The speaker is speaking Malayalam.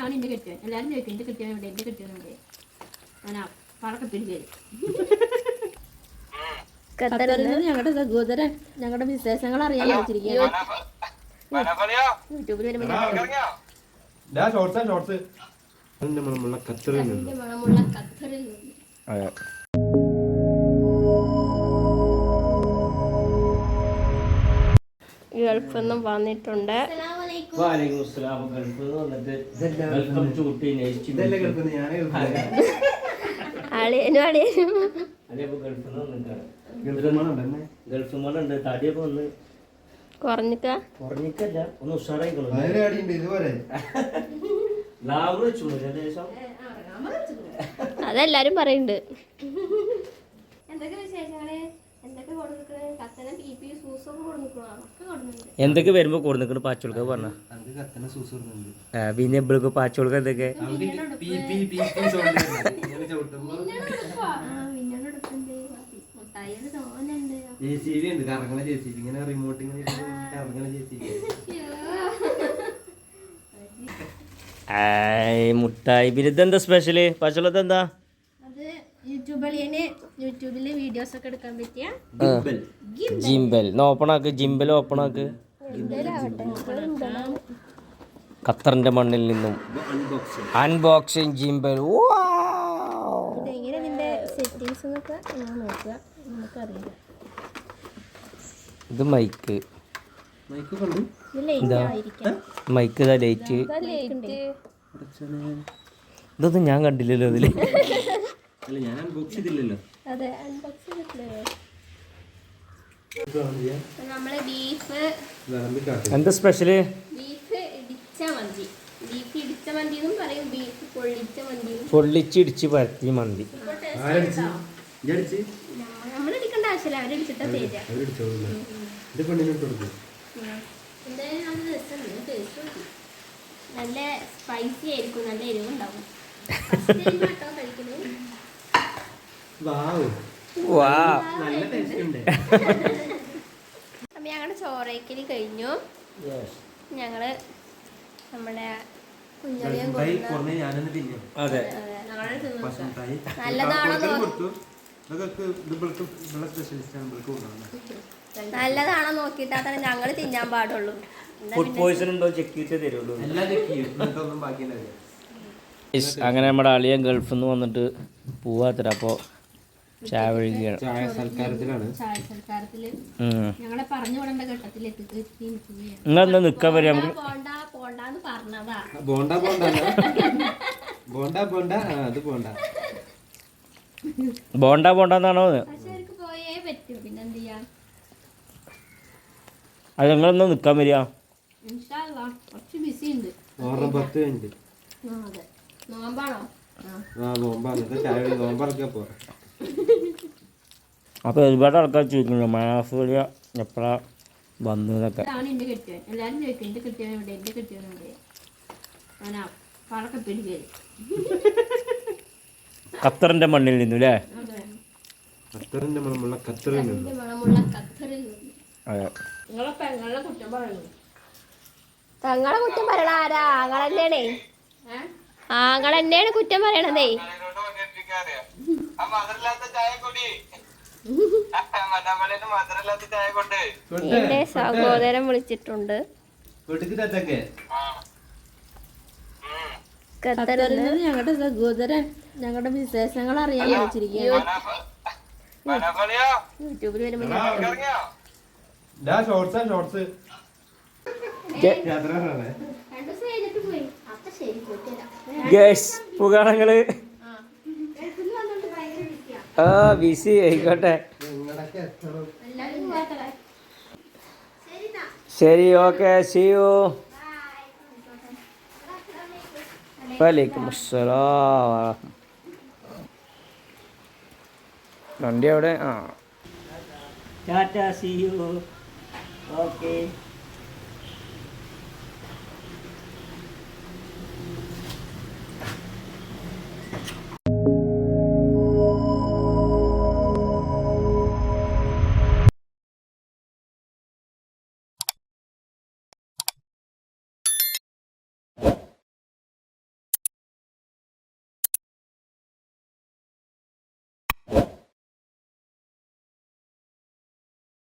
ഇതാണ് എൻ്റെ കെട്ടിയവൻ. എല്ലാവരും ചോദിക്കും എൻ്റെ കെട്ടിയവൻ ഇവിടെ, എൻ്റെ കെട്ടിയവൻ ഇവിടെ. ഞാൻ പടക്കപ്പിടി കയറി. ഖത്തറിൽ നിന്ന് ഞങ്ങളുടെ സഹോദരൻ ഞങ്ങളുടെ വിശേഷങ്ങൾ അറിയാൻ വിളിച്ചിരിക്കുകയാണ്. യൂട്യൂബിൽ വരുമ്പോൾ മണമുള്ള ഖത്തറിൽ നിന്ന് ഗൾഫിൽ നിന്നും വന്നിട്ടുണ്ട്. അളിയനും അളിയനും ഗൾഫ് മോളുണ്ട്. തടിയൊക്കെ ഒന്ന് കുറഞ്ഞിക്കല്ല, ഒന്ന് ഉഷാറായിക്കോളും. ലാവ് വെച്ചു ഏകദേശം. അതെല്ലാരും പറയുന്നുണ്ട്. എന്തൊക്കെ വരുമ്പോ കൊടുക്കണ പാച്ചോൾക്ക പറഞ്ഞ പിന്നെ എപ്പോഴൊക്കെ പാച്ചോൾക്ക എന്തൊക്കെ മുട്ടായി. പിന്നെ ഇതെന്താ സ്പെഷ്യല് പാച്ചോളത്ത് എന്താ? യൂട്യൂബില് വീഡിയോസ് ഒക്കെ എടുക്കാൻ പറ്റിയ ജിംബൽ ഓപ്പണാക്ക്. ജിംബൽ ഓപ്പണാക്ക്. ഖത്തറിന്റെ മണ്ണിൽ നിന്നും അൺബോക്സിംഗ് ജിംബൽ. ഇതെങ്ങനെ ഇതിന്റെ സെറ്റിംഗ്സ് എന്നൊക്കെ നോക്കുക, നമുക്കറിയില്ല. ഇത് മൈക്ക്. Mic light. ഇതൊന്നും ഞാൻ കണ്ടില്ലല്ലോ അതില്. ഞാൻ അൺബോക്സ് ചെയ്തില്ലല്ലോ. അതെ, അൺബോക്സ് ചെയ്തിട്ടില്ലല്ലോ. നമ്മള് ബീഫ് എന്താ സ്പെഷ്യല്? ബീഫ് ഇടിച്ച മന്തി. ബീഫ് ഇടിച്ച മന്തി എന്നും പറയും, ബീഫ് പൊള്ളിച്ച മന്തി. പൊള്ളിച്ചിടിച്ച് പരത്തി മന്തി. നമ്മൾ ഇടിക്കേണ്ട ആവശ്യമില്ല, അവരടിച്ചിട്ടാ തരിക. നല്ല സ്പൈസി ആയിരിക്കും, നല്ല എരിവുണ്ടാവും. അപ്പൊ ഞങ്ങളുടെ ചോറയ്ക്കല് കഴിഞ്ഞു. ഞങ്ങള് നമ്മുടെ കുഞ്ഞളിയും നല്ലതാണോ നോക്കിയിട്ടാ തന്നെ ഞങ്ങള് തിന്നാൻ പാടുള്ളൂ. ഫുഡ് പോയിസൺ ഉണ്ടോ ചെക്ക് ചെയ്തേ തരുള്ളൂ. അങ്ങനെ നമ്മുടെ അളിയൻ ഗൾഫിൽ നിന്ന് വന്നിട്ട് പോവാത്തര. അപ്പോ ചായ ഒഴുകുകയാണ്. ചായ സൽക്കാരത്തിലാണ്. നിങ്ങളെന്താ നിക്കാൻ വരിക? നമുക്ക് ബോണ്ട ബോണ്ട ബോണ്ട ബോണ്ട അത് ബോണ്ട ബോണ്ട ബോണ്ടെന്നാണോ? അത് നിങ്ങളെന്താ നിക്കാൻ വരിക? 10 മിനിറ്റ് അപ്പൊ ഒരുപാട് ആൾക്കാർ ചോദിക്കുന്നു മാഫിയ എപ്പോഴാ വന്നതൊക്കെ. എല്ലാരും ചോദിക്കും എന്റെ കെട്ടിയവൻ ഇവിടെ, എന്റെ കെട്ടിയവൻ ഇവിടെ. ഞാൻ പടക്കപ്പിടി കയറി. ഖത്തറിന്റെ മണ്ണിൽ നിന്നു അല്ലേ? ഖത്തറിന്റെ മണമുള്ള ഖത്തറിൽ നിന്ന്. അതെ. നിങ്ങളെ പെങ്ങളെ കുറ്റം പറയുന്നു. പെങ്ങളെ കുറ്റം പറയണ ആരാ? ആങ്ങളെന്നെയാണേ. ആങ്ങളെന്നെയാണ് കുറ്റം പറയണതേ. എന്റെ സഹോദരൻ വിളിച്ചിട്ടുണ്ട്. ഖത്തറിൽ നിന്ന് ഞങ്ങളുടെ സഹോദരൻ ഞങ്ങളുടെ വിശേഷങ്ങൾ അറിയാൻ വിളിച്ചിരിക്കുകയാണ്. യൂട്യൂബിൽ വരുമ്പോ പുകാണങ്ങള് ബിസി ആയിക്കോട്ടെ. ശരി, ഓക്കെ, സീ യു. വലൈക്കും അസ്സലാം. വണ്ടി അവിടെ. Tata, see you. ഓക്കെ.